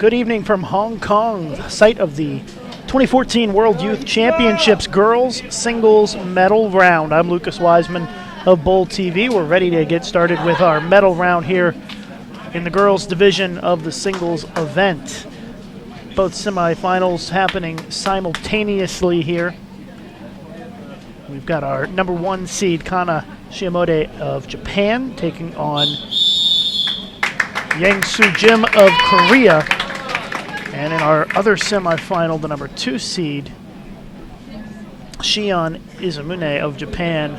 Good evening from Hong Kong, site of the 2014 World Youth Championships Girls Singles Medal Round. I'm Lucas Wiseman of Bowl TV. We're ready to get started with our medal round here in the girls division of the singles event. Both semifinals happening simultaneously here. We've got our number 1 seed, Kana Shiomode of Japan, taking on Yang Soo-jim of Korea. And in our other semifinal, the number 2 seed, Shion Izumune of Japan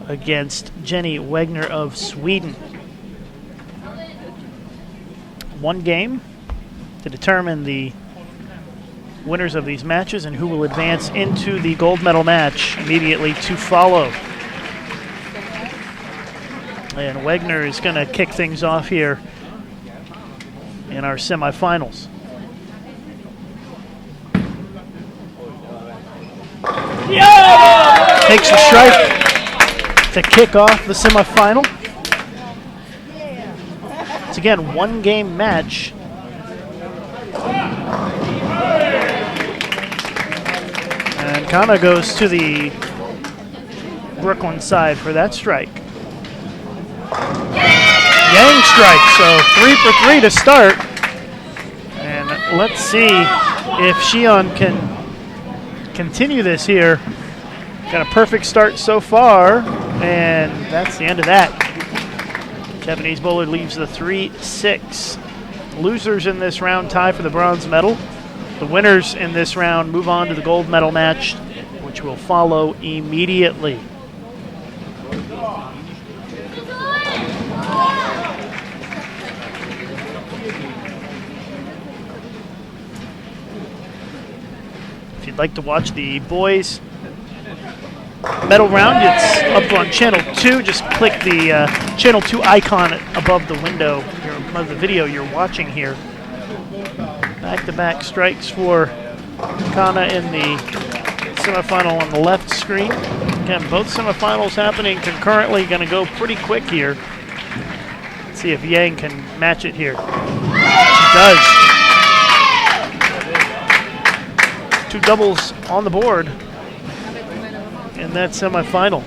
against Jenny Wegner of Sweden. One game to determine the winners of these matches and who will advance into the gold medal match immediately to follow. And Wegner is going to kick things off here in our semifinals. Takes a strike to kick off the semifinal. It's again one game match. And Kana goes to the Brooklyn side for that strike. Yang strike, so 3 for 3 to start. And let's see if Shion can continue this here. Got a perfect start so far, and that's the end of that. Japanese bowler leaves the 3-6. Losers in this round tie for the bronze medal. The winners in this round move on to the gold medal match, which will follow immediately. If you'd like to watch the boys medal round, it's up on channel 2. Just click the channel 2 icon above the window, above the video you're watching here. Back-to-back strikes for Kana in the semifinal on the left screen. Again, both semifinals happening concurrently. Going to go pretty quick here. Let's see if Yang can match it here. She does. 2 doubles on the board in that semifinal.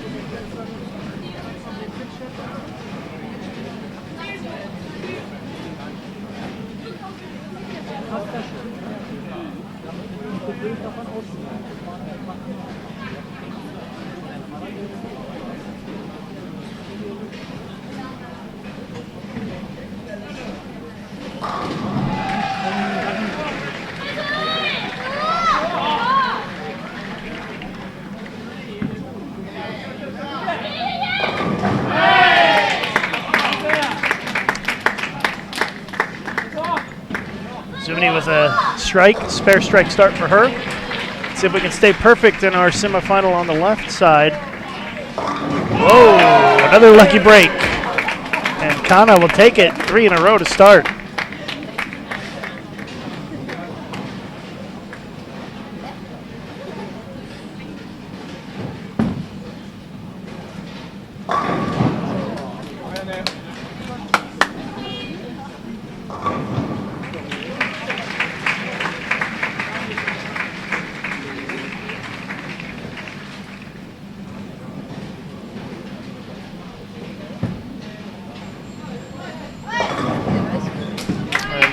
Zumini with a strike, spare strike start for her. See if we can stay perfect in our semifinal on the left side. Whoa, another lucky break. And Kana will take it 3 in a row to start.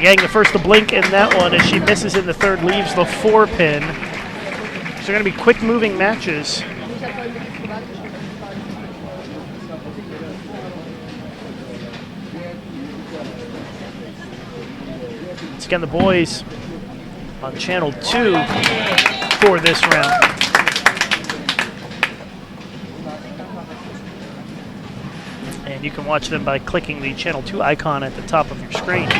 Yang the first to blink in that one as she misses in the third, leaves the 4-pin. So they're going to be quick moving matches. Once again, the boys on channel 2 for this round. And you can watch them by clicking the channel 2 icon at the top of your screen.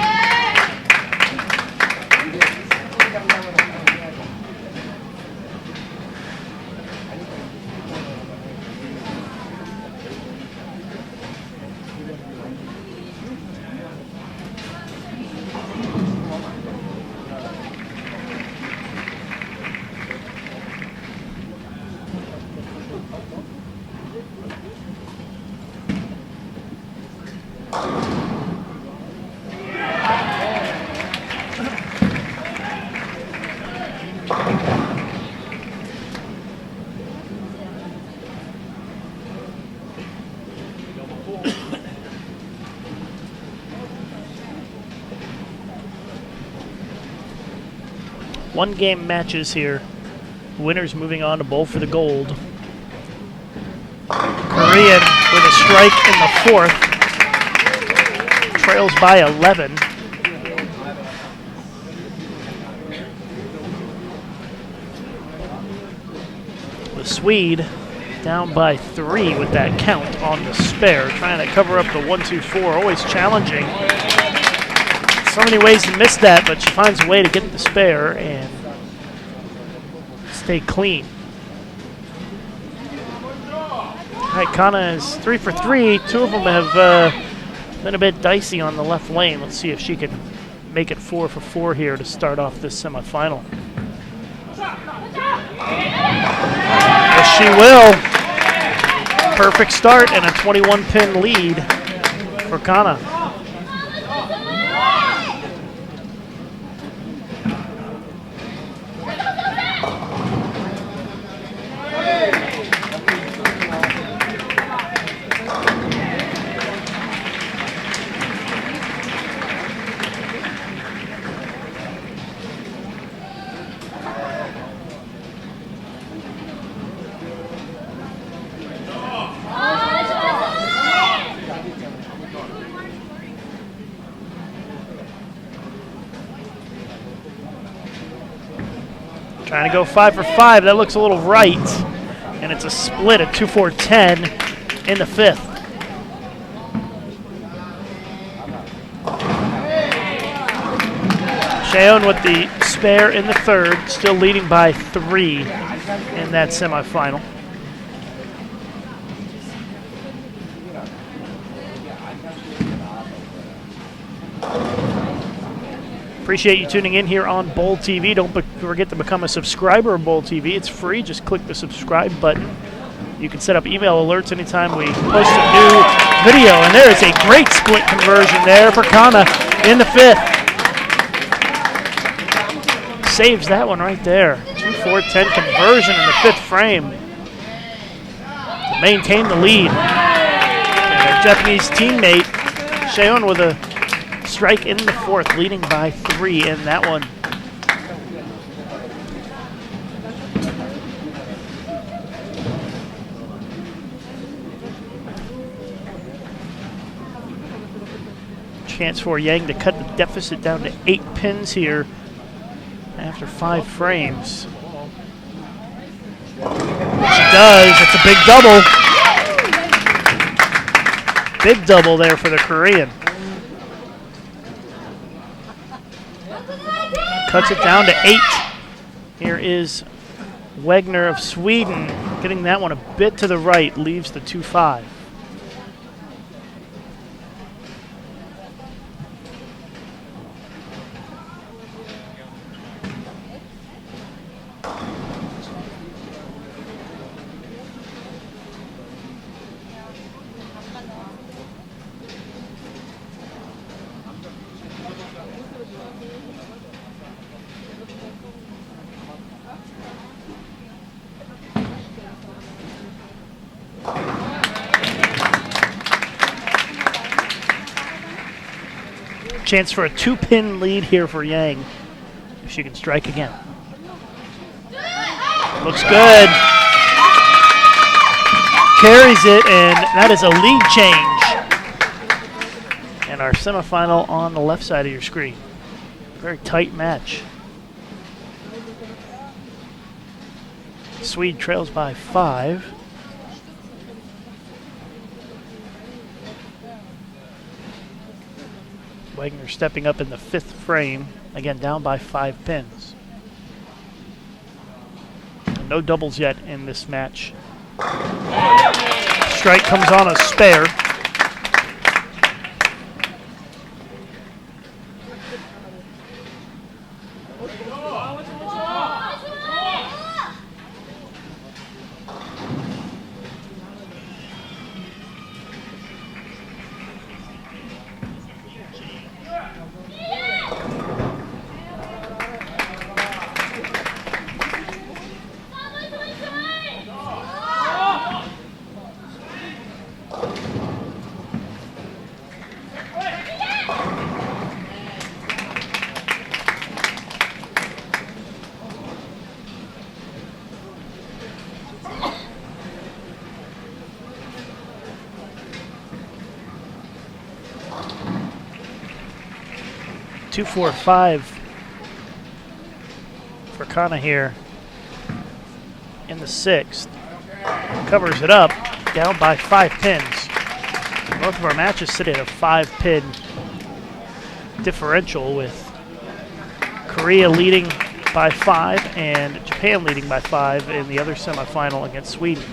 One-game matches here. Winners moving on to bowl for the gold. Korean with a strike in the fourth. Trails by 11. The Swede down by 3 with that count on the spare. Trying to cover up the 1-2-4. Always challenging. So many ways to miss that, but she finds a way to get the spare and stay clean. All right, Kanna is 3 for 3. 2 of them have been a bit dicey on the left lane. Let's see if she can make it 4 for 4 here to start off this semifinal. Yes, she will. Perfect start and a 21-pin lead for Kanna. Trying to go 5 for 5. That looks a little right. And it's a split at 2-4-10 in the fifth. Cheon with the spare in the third, still leading by 3 in that semifinal. Appreciate you tuning in here on Bowl TV. Don't forget to become a subscriber of Bowl TV. It's free. Just click the subscribe button. You can set up email alerts anytime we post a new video. And there is a great split conversion there for Kanna in the fifth. Saves that one right there. 2-4-10 conversion in the fifth frame to maintain the lead. And their Japanese teammate, Cheon, with a strike in the fourth, leading by 3 in that one. Chance for Yang to cut the deficit down to 8 pins here after 5 frames. She does. It's a big double. Big double there for the Korean. Cuts it down to 8. Here is Wegner of Sweden getting that one a bit to the right, leaves the 2-5. Chance for a 2-pin lead here for Yang, if she can strike again. Looks good. Carries it, and that is a lead change. And our semifinal on the left side of your screen. Very tight match. Swede trails by 5. Wegner stepping up in the 5th frame, again down by 5 pins. No doubles yet in this match. Strike comes on a spare. 2-4-5 for Kanna here in the 6th. Covers it up, down by 5 pins. Both of our matches sit at a 5-pin differential, with Korea leading by 5 and Japan leading by 5 in the other semifinal against Sweden.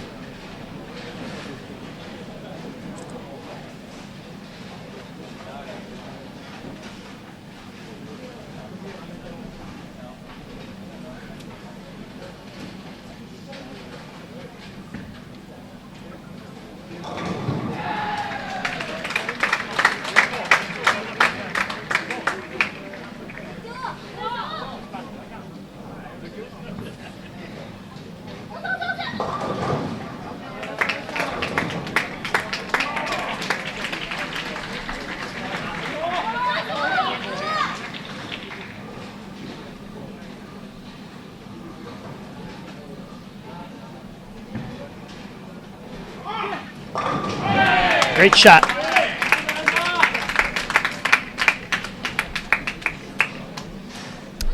Great shot.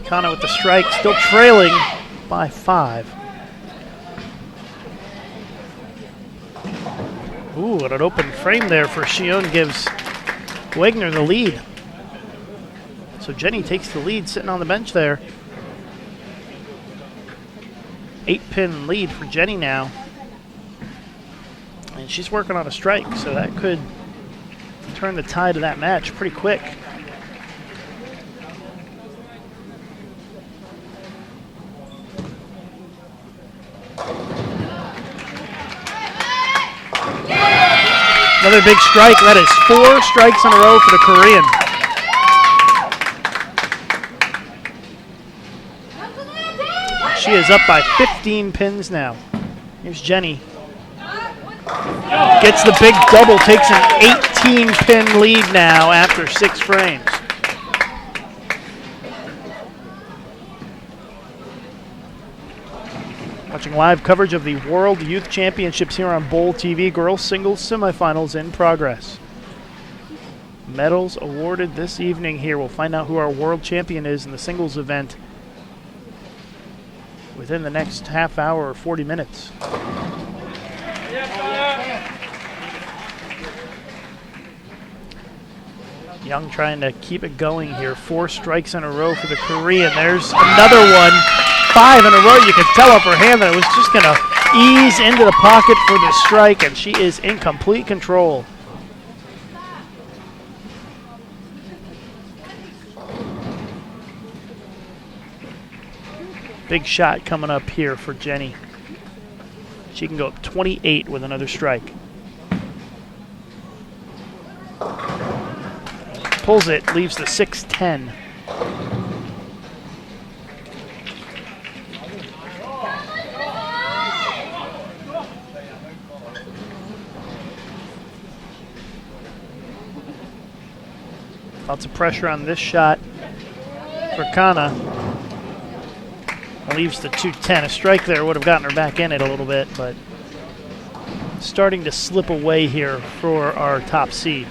Kanna with the strike, still trailing by 5. Ooh, what an open frame there for Shion, gives Wagner the lead. So Jenny takes the lead, sitting on the bench there. 8-pin lead for Jenny now. And she's working on a strike, so that could turn the tide of that match pretty quick. Another big strike. That is 4 strikes in a row for the Korean. She is up by 15 pins now. Here's Jenny. Gets the big double, takes an 18-pin lead now after 6 frames. Watching live coverage of the World Youth Championships here on Bowl TV. Girls singles semifinals in progress. Medals awarded this evening here. We'll find out who our world champion is in the singles event within the next half hour or 40 minutes. Young trying to keep it going here. 4 strikes in a row for the Korean. There's another one. 5 in a row. You can tell off her hand that it was just going to ease into the pocket for the strike, and she is in complete control. Big shot coming up here for Jenny. She can go up 28 with another strike. Pulls it, leaves the 6-10. Lots of pressure on this shot for Kanna. Leaves the 2-10. A strike there would have gotten her back in it a little bit, but starting to slip away here for our top seed.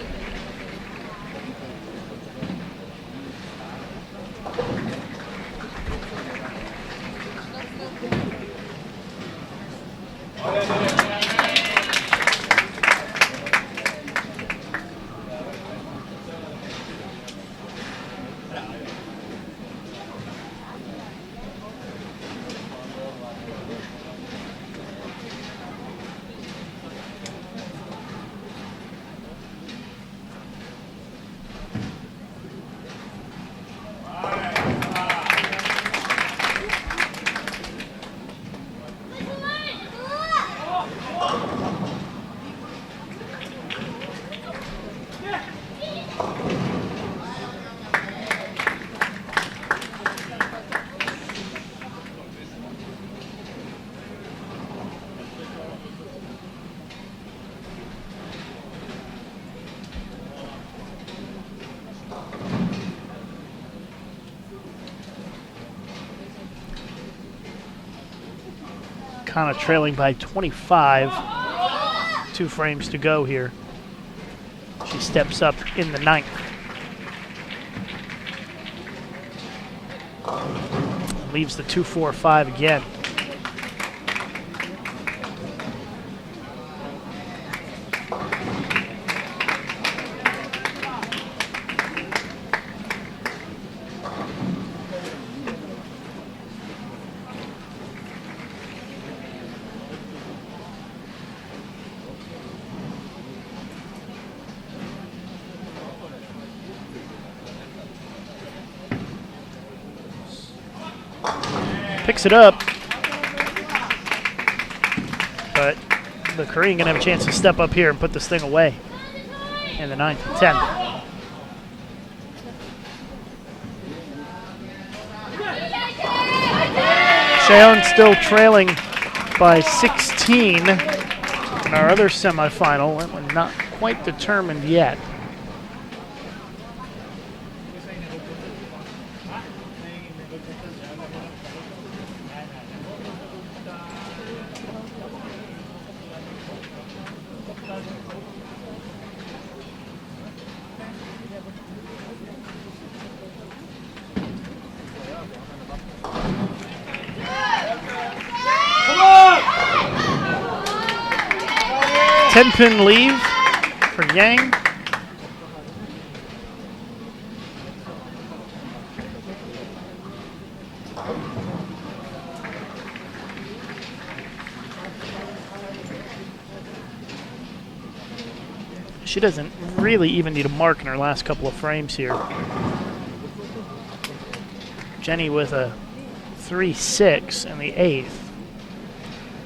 Kanna trailing by 25. 2 frames to go here. She steps up in the 9th. Leaves the 2-4-5 again. Picks it up, but the Korean gonna have a chance to step up here and put this thing away in the 9th and 10th. Cheon still trailing by 16 in our other semifinal. That one not quite determined yet. Ten-pin leave for Yang. She doesn't really even need a mark in her last couple of frames here. Jenny with a 3-6 in the 8th.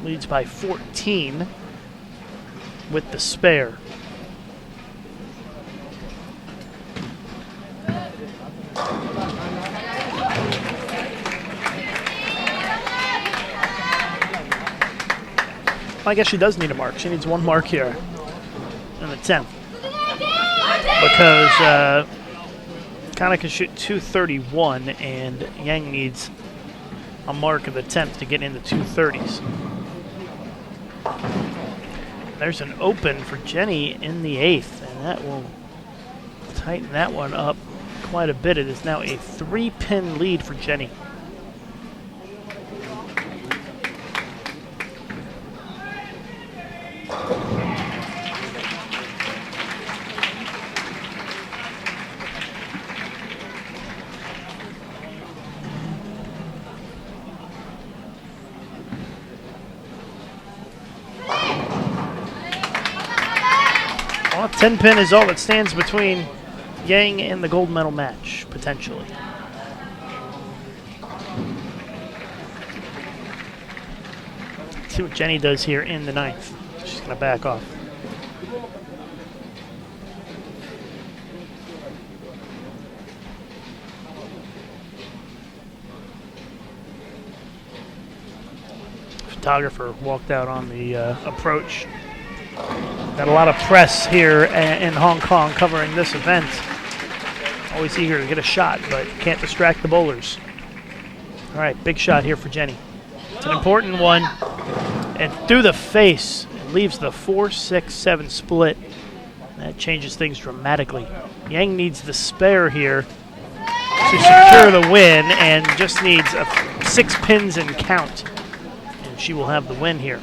Leads by 14 with the spare. I guess she does need a mark. She needs one mark here in the 10th. Because Kanna can shoot 231 and Yang needs a mark of the 10th to get in the 230s. There's an open for Jenny in the 8th, and that will tighten that one up quite a bit. It is now a 3-pin lead for Jenny. Well, 10-pin is all that stands between Yang and the gold medal match, potentially. Let's see what Jenny does here in the 9th. She's going to back off. Photographer walked out on the approach. Got a lot of press here in Hong Kong covering this event. Always eager to get a shot, but can't distract the bowlers. All right, big shot here for Jenny. It's an important one. And through the face, it leaves the 4-6-7 split. That changes things dramatically. Yang needs the spare here to secure the win and just needs 6 pins and count. And she will have the win here.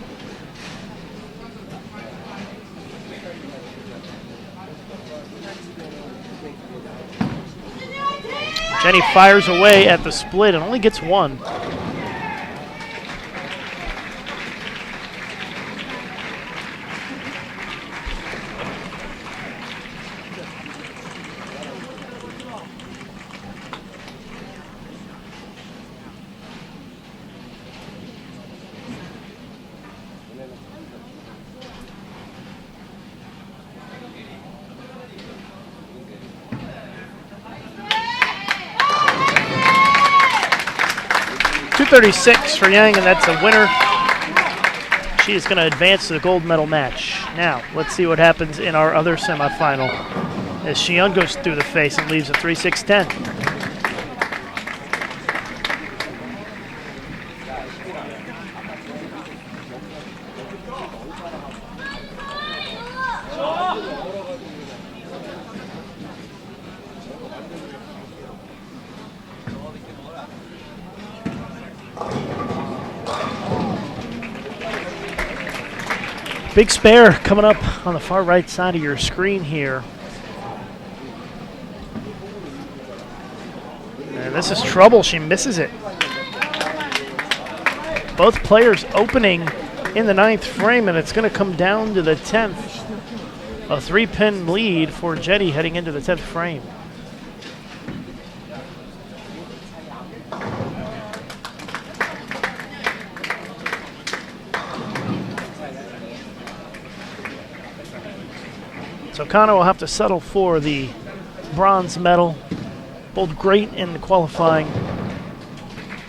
Jenny fires away at the split and only gets one. .236 for Yang, and that's a winner. She is going to advance to the gold medal match. Now, let's see what happens in our other semifinal as Xian goes through the face and leaves a 3-6-10. Big spare coming up on the far right side of your screen here. And this is trouble. She misses it. Both players opening in the 9th frame, and it's going to come down to the 10th. A 3-pin lead for Jenny heading into the 10th frame. So Connor will have to settle for the bronze medal. Bowled great in the qualifying,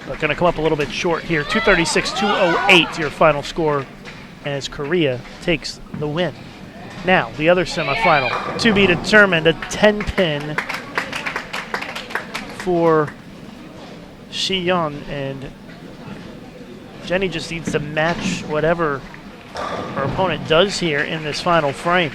but going to come up a little bit short here. 236-208 your final score as Korea takes the win. Now, the other semifinal to be determined, a 10-pin for Shi-yeon, and Jenny just needs to match whatever her opponent does here in this final frame.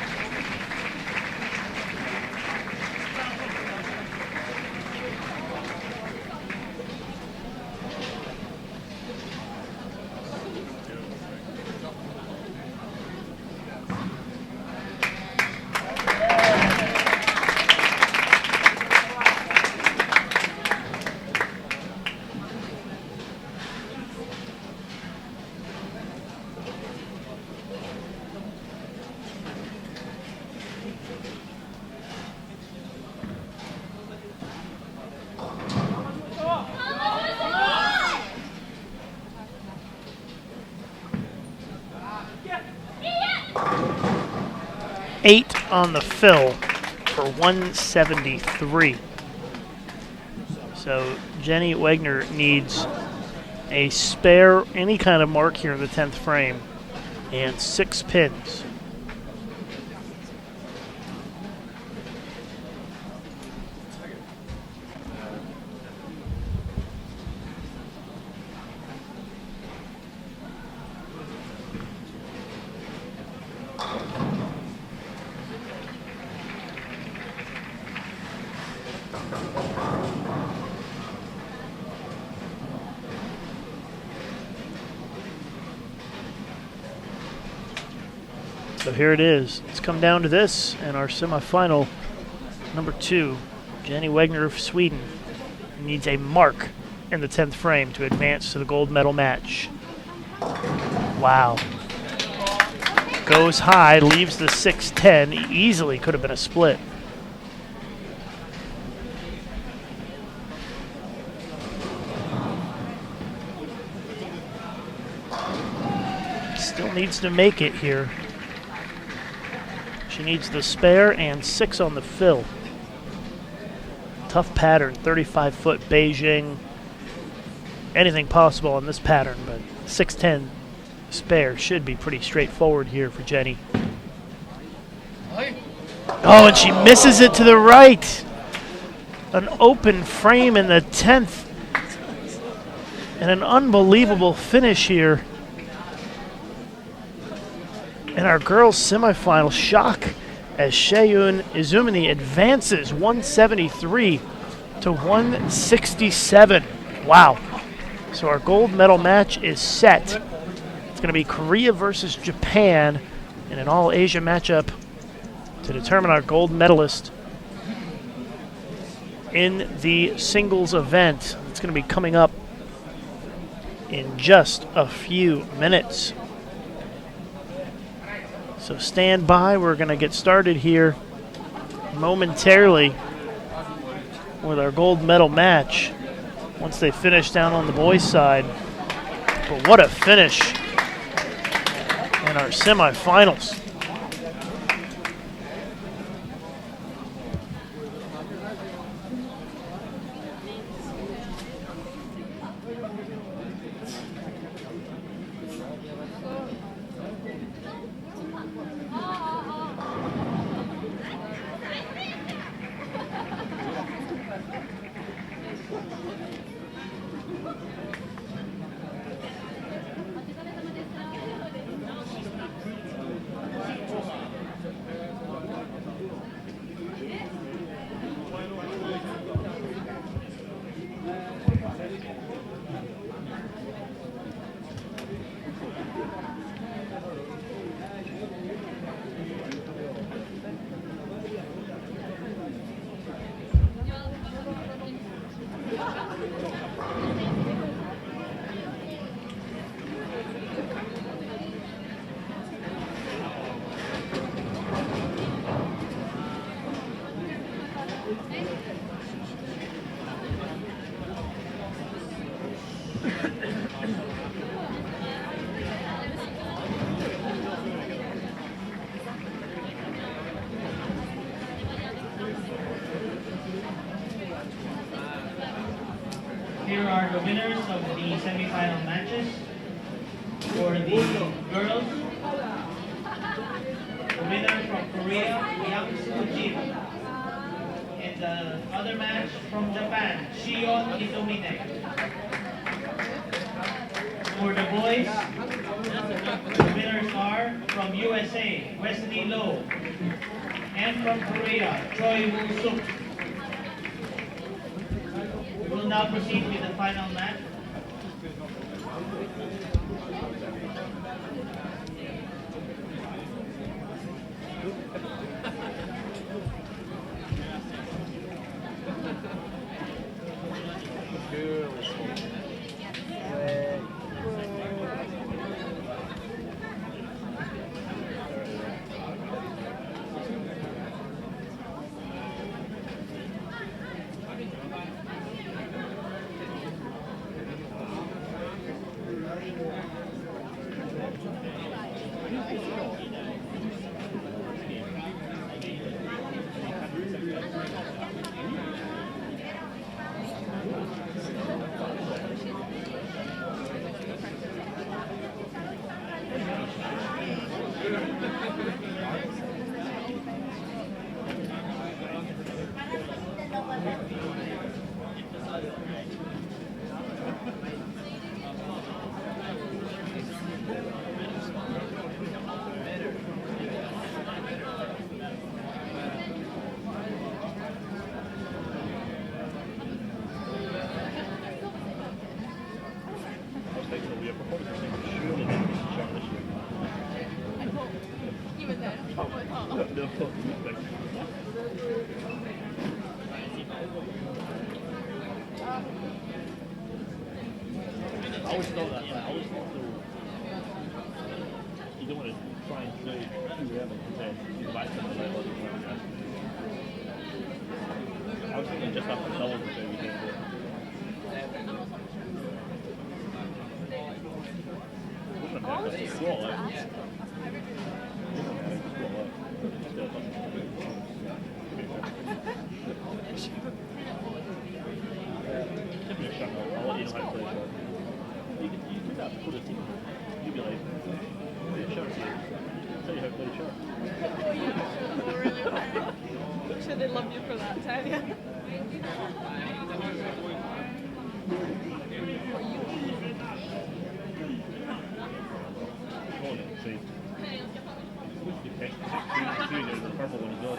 Eight on the fill for 173. So Jenny Wegner needs a spare, any kind of mark here in the 10th frame, and 6 pins. So here it is. It's come down to this, and our semifinal number 2, Jenny Wegner of Sweden, needs a mark in the 10th frame to advance to the gold medal match. Wow. Goes high, leaves the 6-10. Easily could have been a split. Still needs to make it here. She needs the spare and 6 on the fill. Tough pattern, 35-foot Beijing. Anything possible on this pattern, but 6-10 spare should be pretty straightforward here for Jenny. Oh, and she misses it to the right. An open frame in the 10th. And an unbelievable finish here. In our girls' semifinal, shock as Chaeyoon Izumini advances 173 to 167. Wow. So our gold medal match is set. It's going to be Korea versus Japan in an all-Asia matchup to determine our gold medalist in the singles event. It's going to be coming up in just a few minutes. So stand by. We're going to get started here momentarily with our gold medal match once they finish down on the boys' side. But what a finish in our semifinals. here are the winners of the semi-final matches. For the girls, the winner from Korea, Yang-soo Jin. And the other match from Japan, Shion Itomine. For the boys, the winners are from USA, Wesley Loh. And from Korea, Choi Woo-suk. We will now proceed with the final match. I always thought that. I always thought you don't want to try and play too early and then you back to the level of the I was thinking just after double before we did it. I'll let you know how to play short. You could have to put a team. You'd be like, play a short team. I'll tell you how to play a short. Oh, really? I'm sure they'd love you for that, tell you. See. The purple one as well.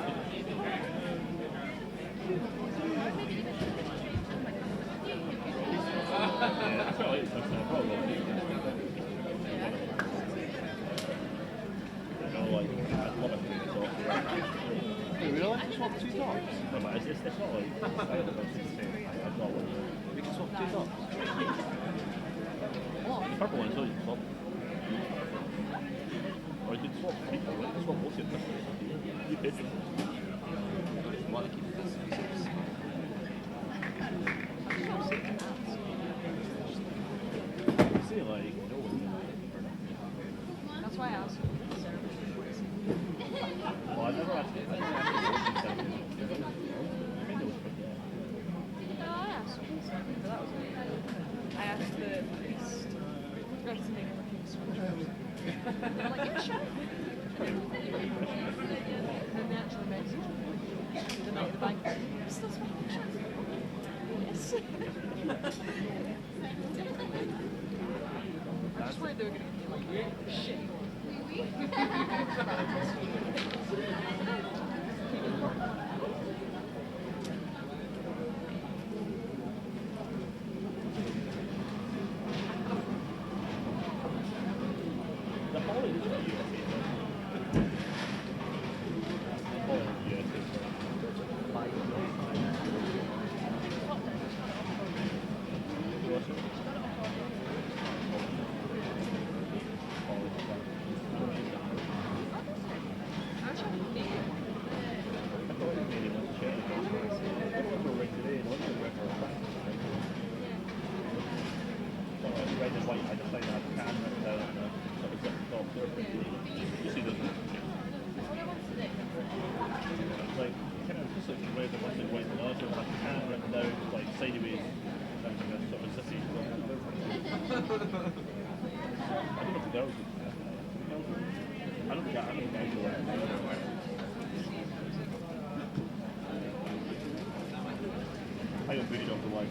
Yeah, that's probably it. That's not a problem. I love it. Really? Swap two tops? No, but it's not like I've got one. We can swap two tops. The purple one is all you can swap. Or you can swap people, right? You can swap both of them. You pick it. Want to keep this? See, like, no one. That's why I asked. Well, I never asked it. No, I asked. But that was I asked the priest. That's the name of the priest. I'm like, yeah, sure. And then they actually messaged me the night of the bank. Still speaking Czech? Yes. I just worried they were going to be like, shit. I got booted off the wife.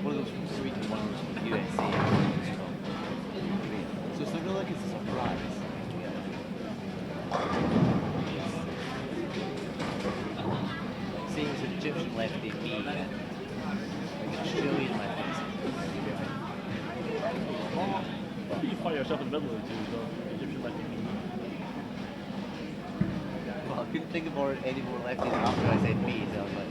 One of those from Sweden, one of those from the USA. So it's not really like it's a surprise. Like seeing as an Egyptian lefty me and like an Australian lefty. You find yourself in the middle of the two, so Egyptian lefty. Well, I couldn't think of any more lefties after I said me, so I was like,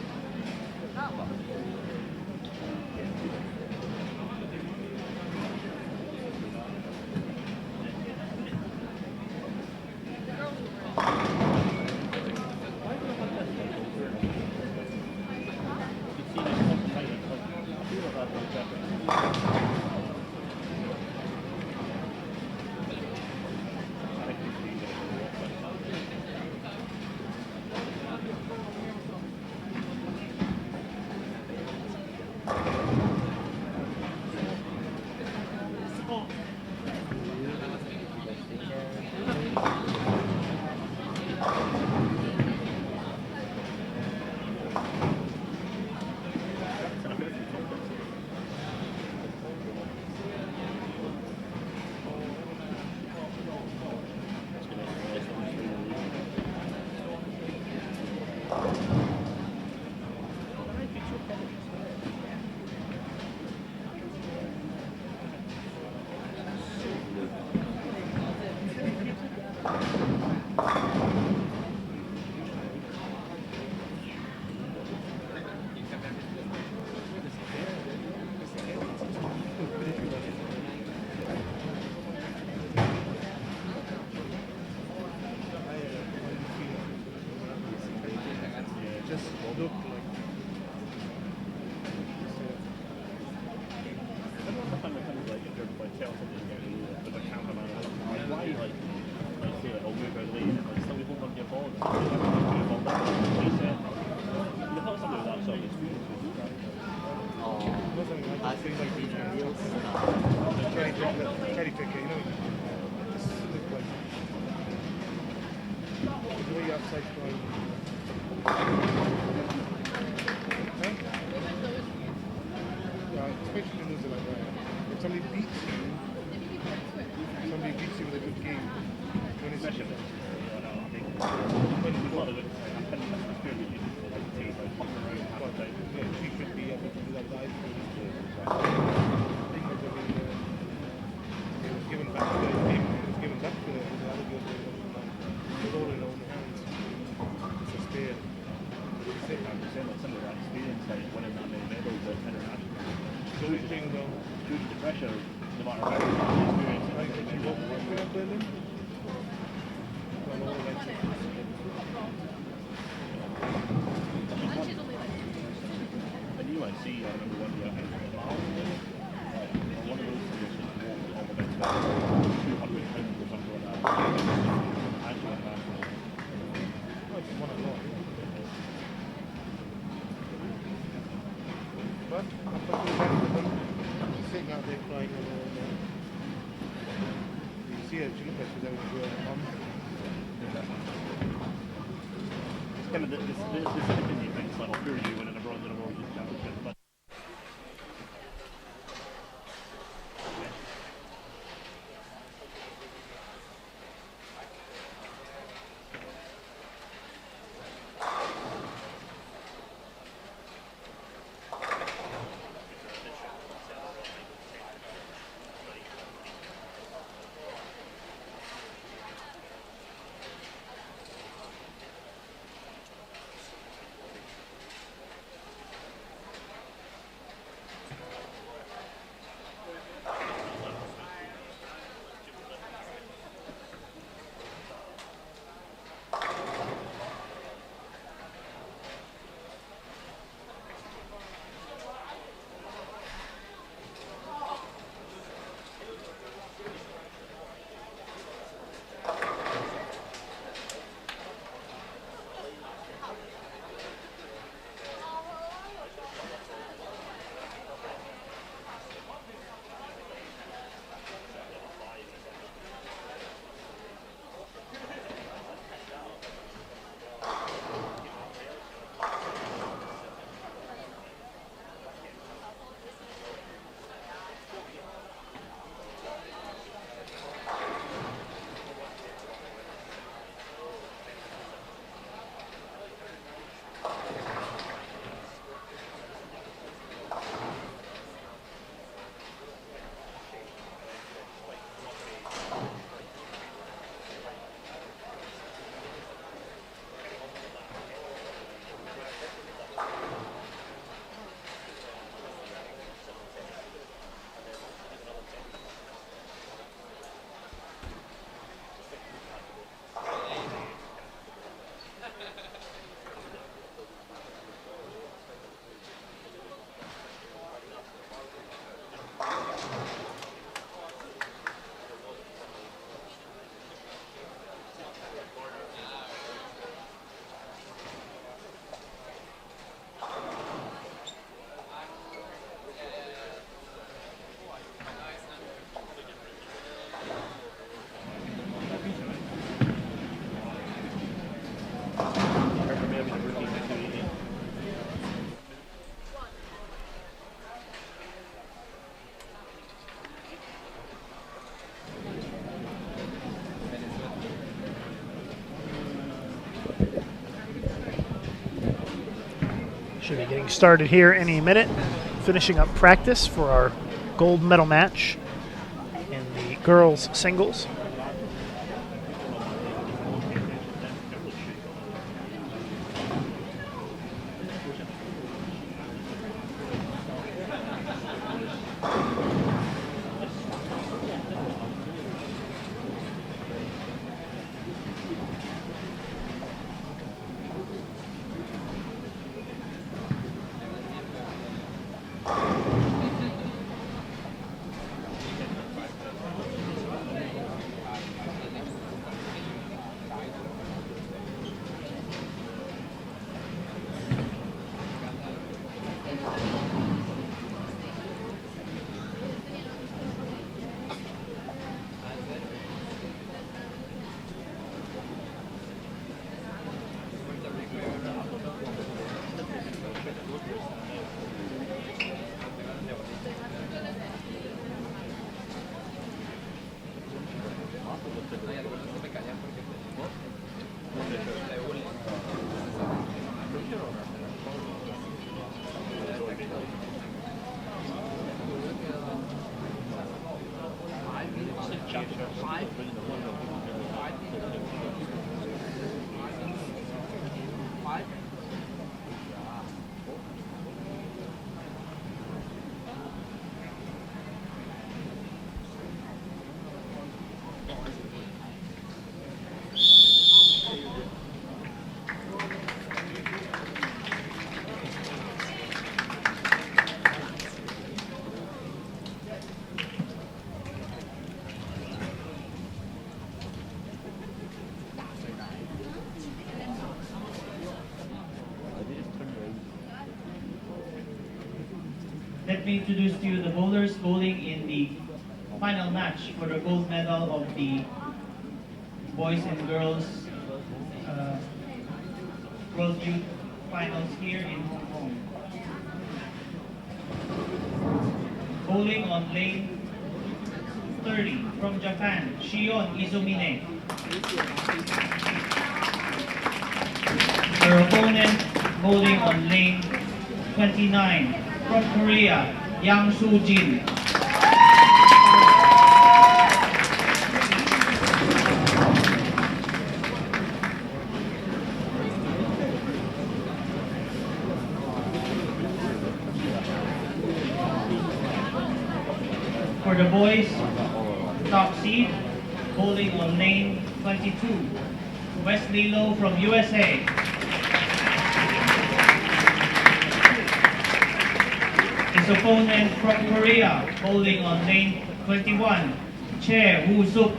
Especially in New Zealand, right? If somebody beats you with a good game, when it's he should be able to do that guys. He was given back. see her. She looked like she's having a good time. Kind of this opinion thing, so I'll you winning a bronze in a world youth championship. But Should be getting started here any minute. Finishing up practice for our gold medal match in the girls singles. Let me introduce to you the bowlers bowling in the final match for the gold medal of the boys and girls World Youth Finals here in Hong Kong. Bowling on lane 30 from Japan, Shion Izumine. Her opponent bowling on lane 29 from Korea, Yang Soo-jin. For the boys, top seed, bowling on lane 22, Wesley Lowe from USA. His opponent from Korea, bowling on lane 21, Chae Woo-suk.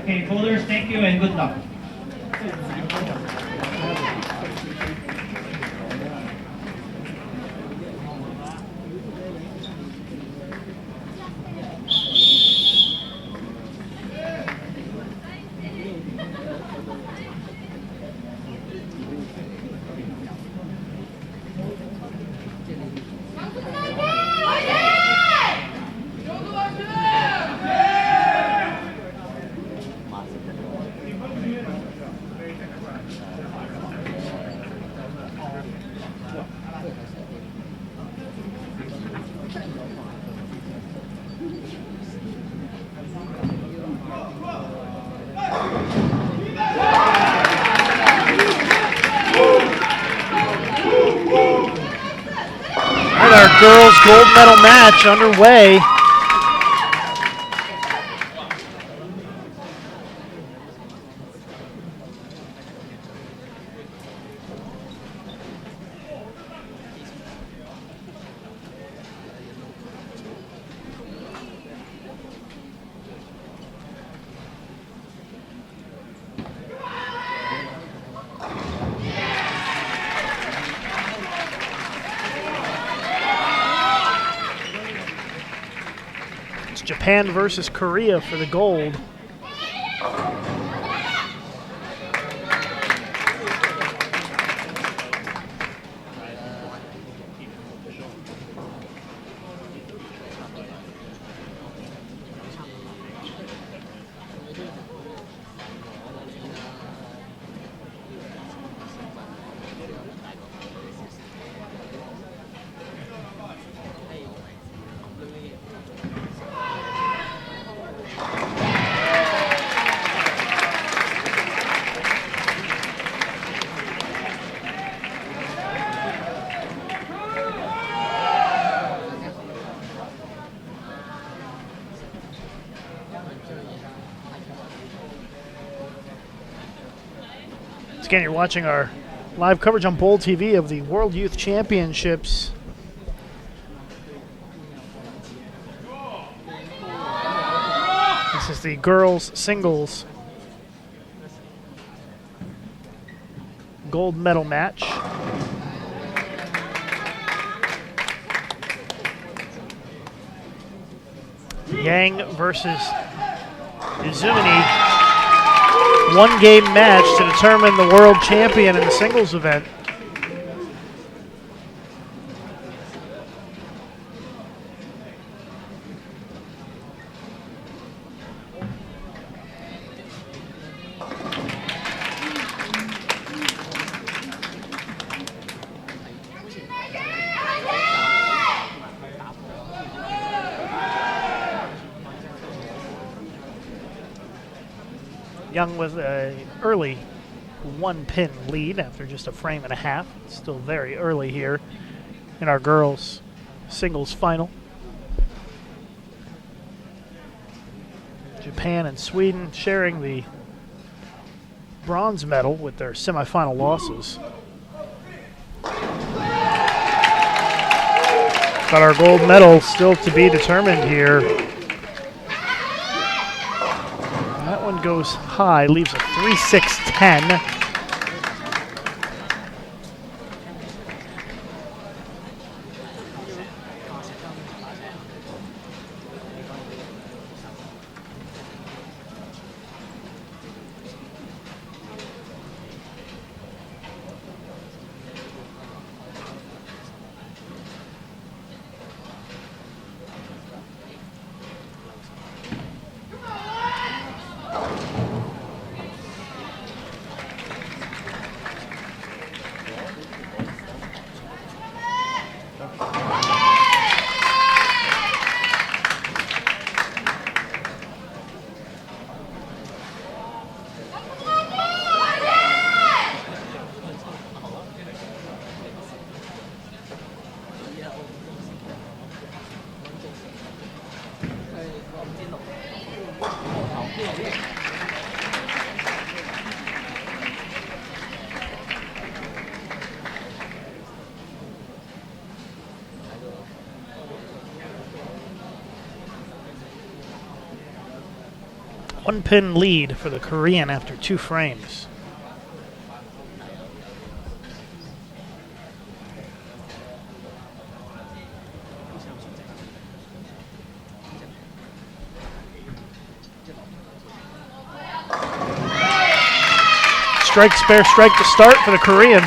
Okay, bowlers, thank you and good luck. Our girls' gold medal match underway. Japan versus Korea for the gold. Again, you're watching our live coverage on Bowl TV of the World Youth Championships. This is the girls singles gold medal match. Yang versus Izumine. One-game match to determine the world champion in the singles event. Young with an early one-pin lead after just a frame and a half. It's still very early here in our girls' singles final. Japan and Sweden sharing the bronze medal with their semifinal losses. But our gold medal still to be determined here. That one goes high, leaves a 3-6-10. 1 pin lead for the Korean after 2 frames. Strike, spare strike to start for the Korean.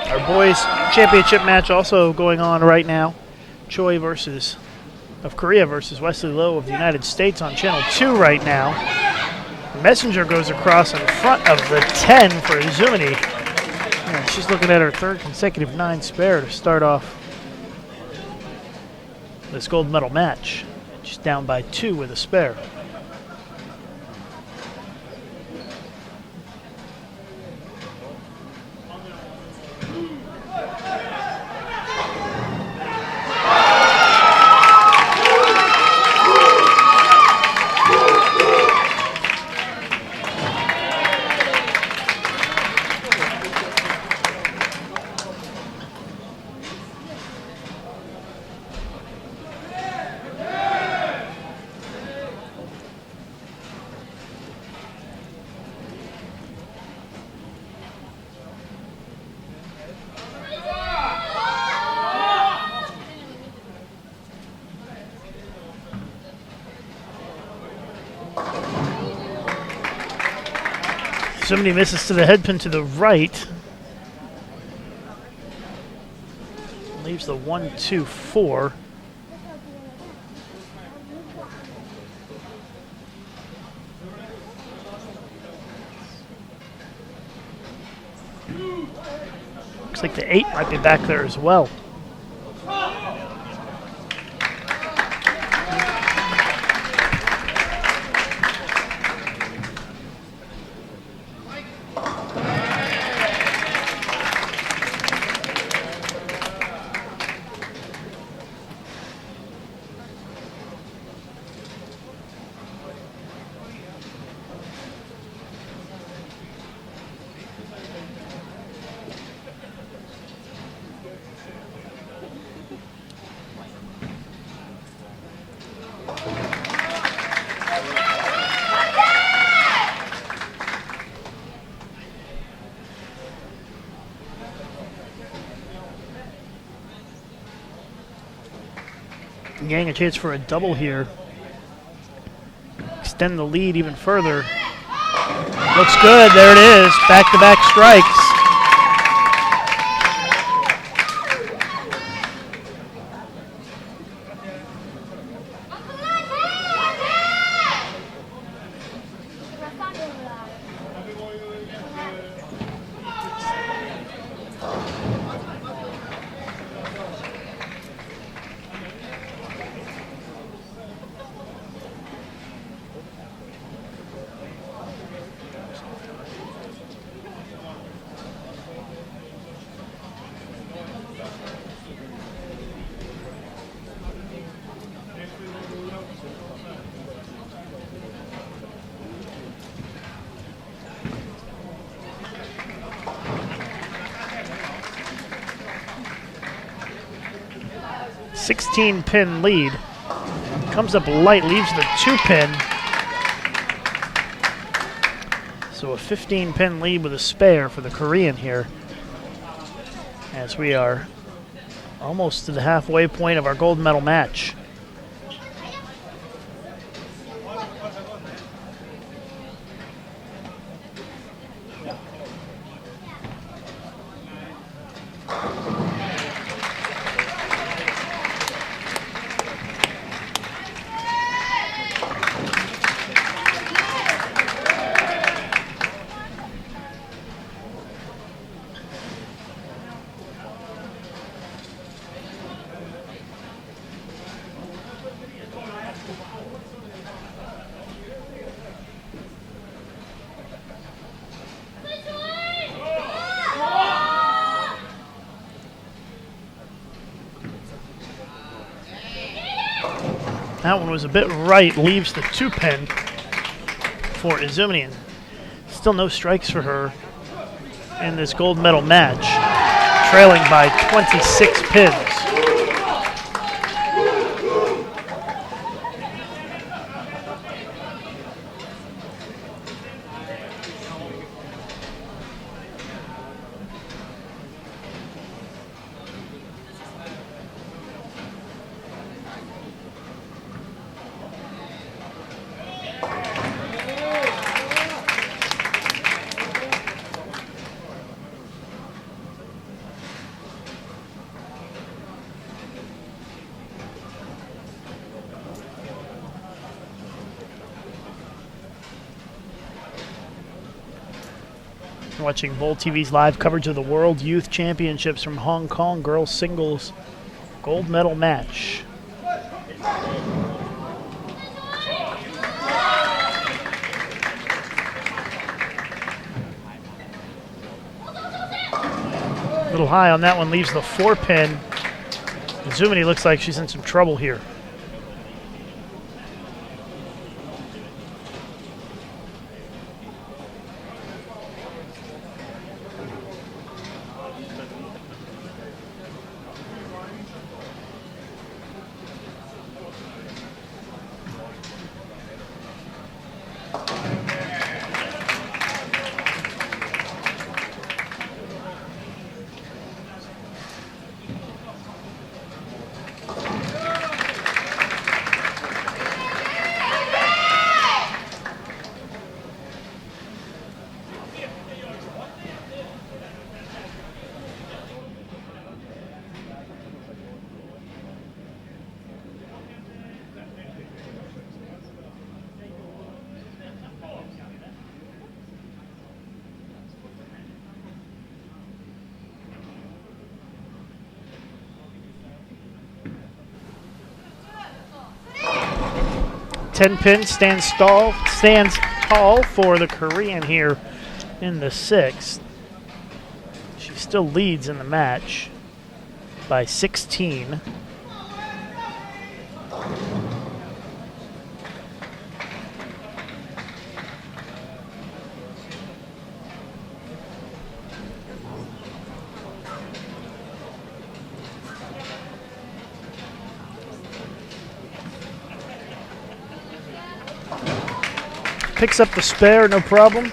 Our boys championship match also going on right now. Choi of Korea versus Wesley Lowe of the United States on channel 2 right now. Messenger goes across in front of the 10 for Izumi. And she's looking at her 3rd consecutive 9 spare to start off this gold medal match. She's down by 2 with a spare. Somebody misses to the head pin to the right. Leaves the 1-2-4. Looks like the 8 might be back there as well. Yang a chance for a double here. Extend the lead even further. Looks good. There it is. Back-to-back strikes. Pin lead. Comes up light, leaves the 2 pin. So a 15 pin lead with a spare for the Korean here. As we are almost to the halfway point of our gold medal match. That one was a bit right, leaves the 2-pin for Izumi. And still no strikes for her in this gold medal match, trailing by 26 pins. Watching Bowl TV's live coverage of the World Youth Championships from Hong Kong girls singles gold medal match. A little high on that one, leaves the 4-pin. Izumi looks like she's in some trouble here. Ten-pin stands tall for the Korean here in the 6th. She still leads in the match by 16. Picks up the spare, no problem.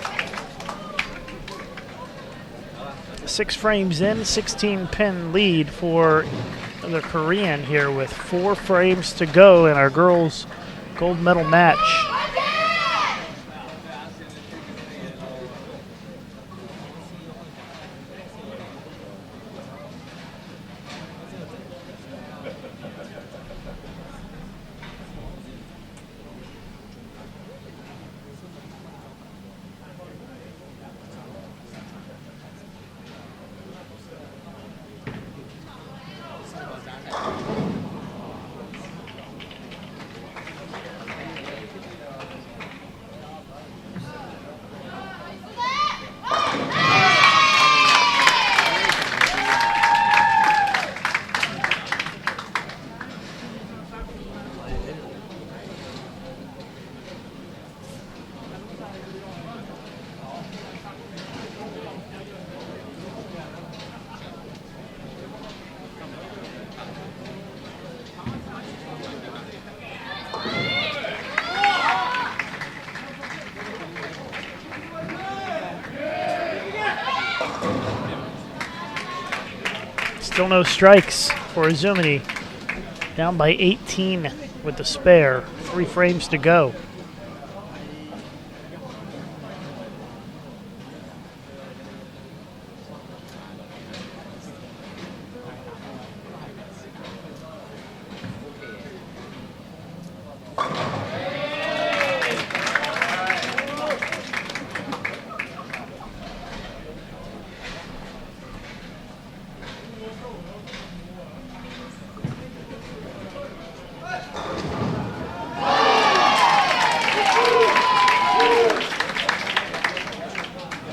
6 frames in, 16-pin lead for the Korean here with 4 frames to go in our girls' gold medal match. Still no strikes for Izumi. Down by 18 with the spare. 3 frames to go.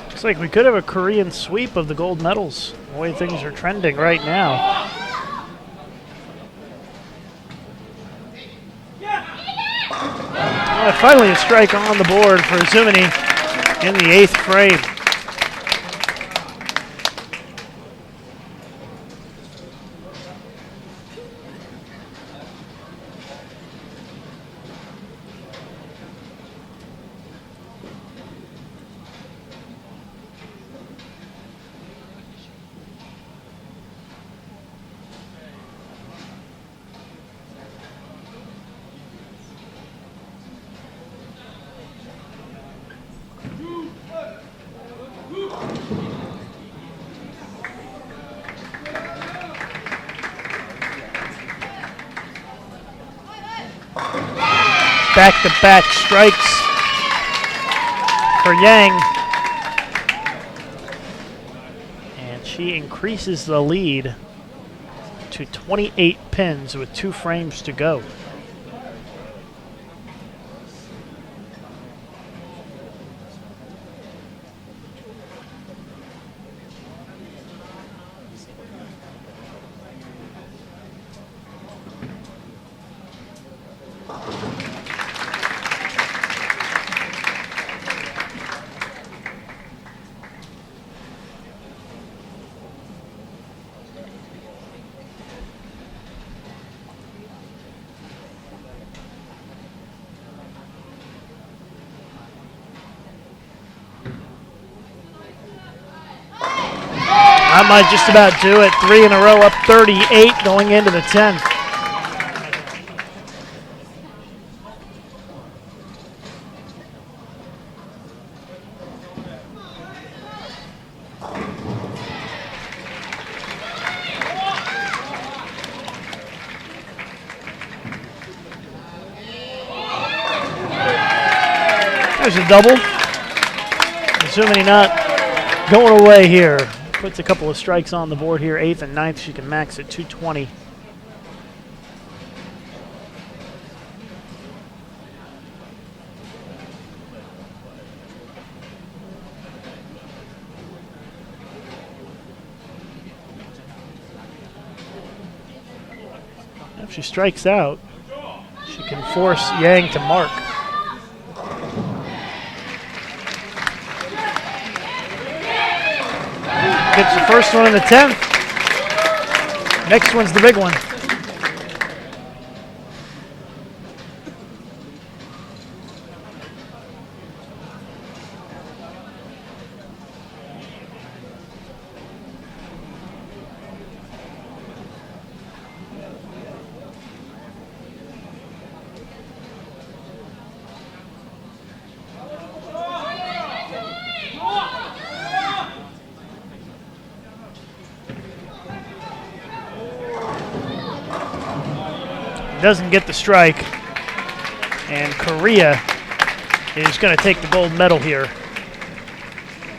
Looks like we could have a Korean sweep of the gold medals, the way things are trending right now. Finally a strike on the board for Zumini in the 8th frame. Back-to-back strikes for Yang. And she increases the lead to 28 pins with 2 frames to go. That might just about do it. 3 in a row, up 38 going into the 10th. There's a double. Assuming not going away here. Puts a couple of strikes on the board here. 8th and 9th, she can max at 220. If she strikes out, she can force Yang to mark. Gets the first one in the 10th. Next one's the big one. Doesn't get the strike, and Korea is going to take the gold medal here.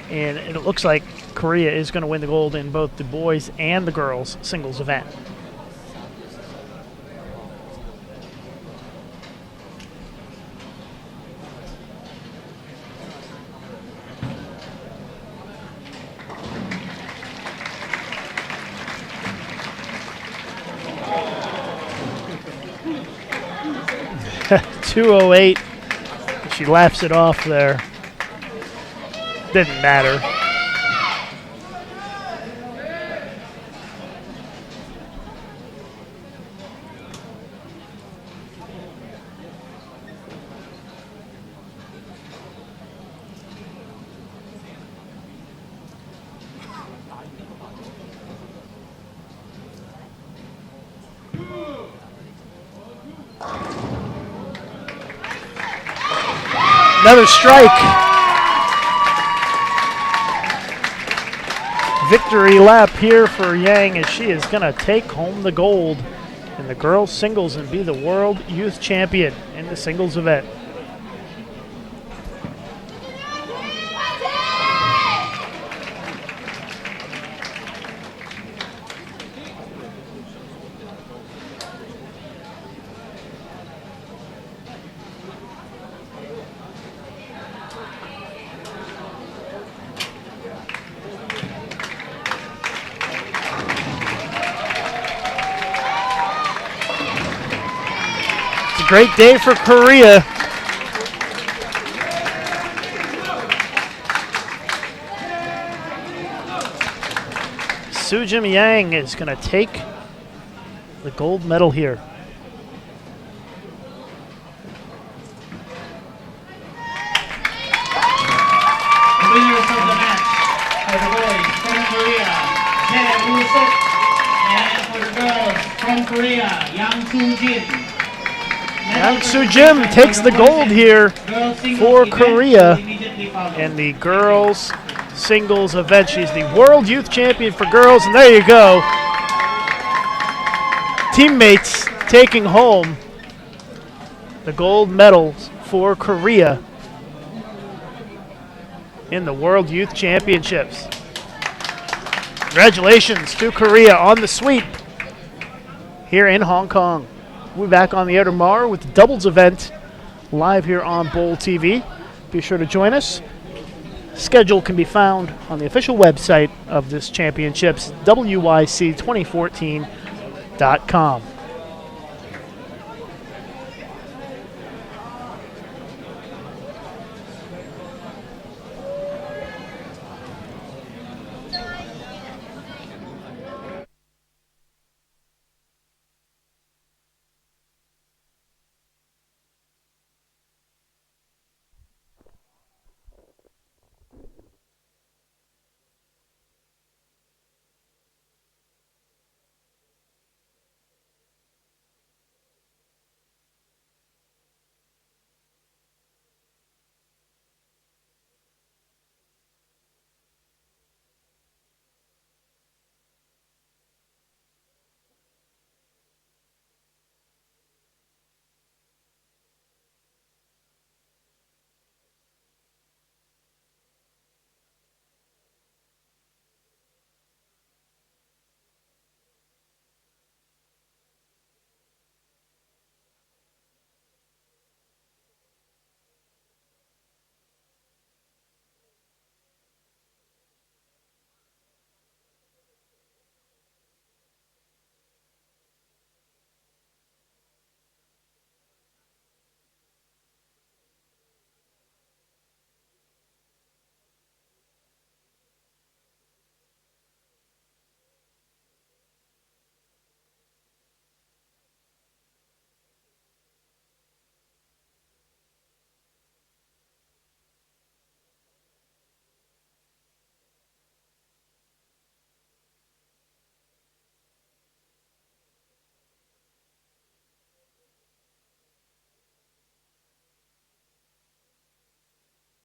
And it looks like Korea is going to win the gold in both the boys and the girls singles event. .208. She laughs it off there. Didn't matter. Another strike. Victory lap here for Yang as she is going to take home the gold in the girls singles and be the world youth champion in the singles event. Great day for Korea. Sujim Yang is going to take the gold medal here. The winners of the match for the boys from Korea, Jae Woo-suk, and for the girls from Korea, Yang Soo-jin. Yang Soo-jin takes the gold here for Korea in the girls singles event. She's the world youth champion for girls, and there you go. Teammates taking home the gold medals for Korea in the World Youth Championships. Congratulations to Korea on the sweep here in Hong Kong. We'll be back on the air tomorrow with the doubles event live here on Bowl TV. Be sure to join us. Schedule can be found on the official website of this championships, wyc2014.com.